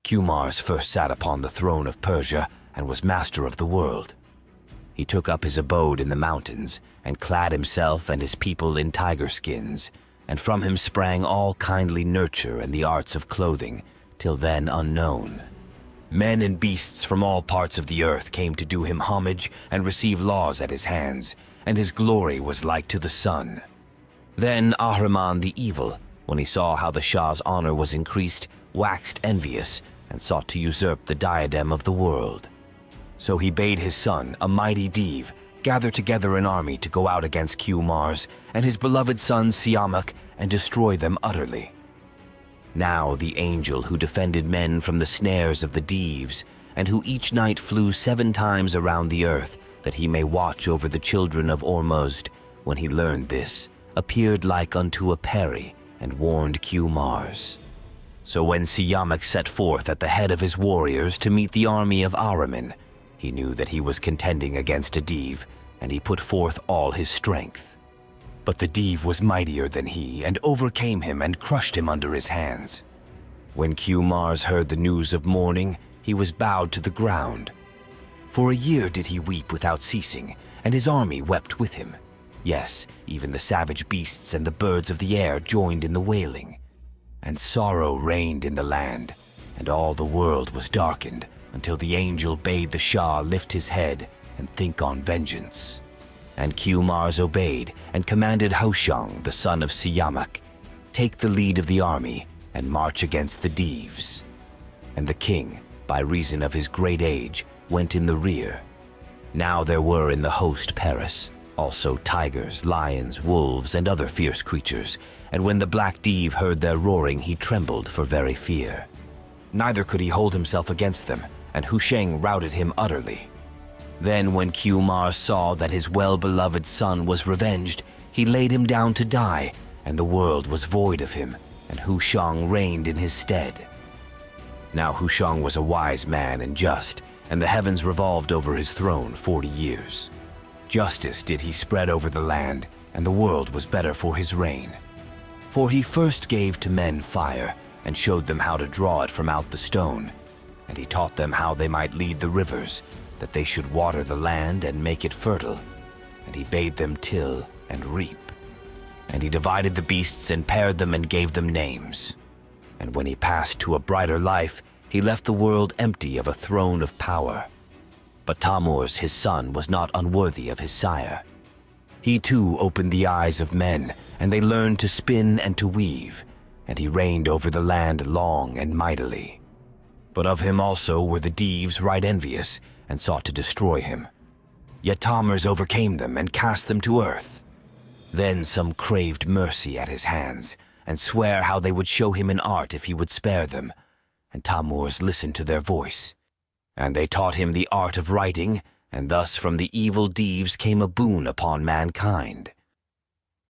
Qumars first sat upon the throne of Persia and was master of the world. He took up his abode in the mountains and clad himself and his people in tiger skins, and from him sprang all kindly nurture and the arts of clothing, till then unknown. Men and beasts from all parts of the earth came to do him homage and receive laws at his hands, and his glory was like to the sun. Then Ahriman the evil, when he saw how the Shah's honor was increased, waxed envious and sought to usurp the diadem of the world. So he bade his son, a mighty Div, gather together an army to go out against Qumars and his beloved son Siamak and destroy them utterly. Now the angel who defended men from the snares of the Divs, and who each night flew 7 times around the earth, that he may watch over the children of Ormuzd, when he learned this, appeared like unto a peri, and warned Qumars. So when Siamak set forth at the head of his warriors to meet the army of Ahriman, he knew that he was contending against a Div, and he put forth all his strength. But the Div was mightier than he, and overcame him and crushed him under his hands. When Qumars heard the news of mourning, he was bowed to the ground. For a year did he weep without ceasing, and his army wept with him. Yes, even the savage beasts and the birds of the air joined in the wailing. And sorrow reigned in the land, and all the world was darkened, until the angel bade the Shah lift his head and think on vengeance. And Qumars obeyed and commanded Hoshang, the son of Siamak, take the lead of the army and march against the Divs. And the king, by reason of his great age, went in the rear. Now there were in the host Paris, also tigers, lions, wolves, and other fierce creatures, and when the black Div heard their roaring, he trembled for very fear. Neither could he hold himself against them, and Hoshang routed him utterly. Then when Qumar saw that his well-beloved son was revenged, he laid him down to die, and the world was void of him, and Hoshang reigned in his stead. Now Hoshang was a wise man and just, and the heavens revolved over his throne 40 years. Justice did he spread over the land, and the world was better for his reign. For he first gave to men fire, and showed them how to draw it from out the stone, and he taught them how they might lead the rivers, that they should water the land and make it fertile, and he bade them till and reap. And he divided the beasts and paired them and gave them names. And when he passed to a brighter life, he left the world empty of a throne of power. But Tammuz, his son, was not unworthy of his sire. He too opened the eyes of men, and they learned to spin and to weave, and he reigned over the land long and mightily. But of him also were the Divs right envious, and sought to destroy him. Yet Tammuz overcame them and cast them to earth. Then some craved mercy at his hands, and sware how they would show him an art if he would spare them, and Tammuz listened to their voice. And they taught him the art of writing, and thus from the evil Divs came a boon upon mankind.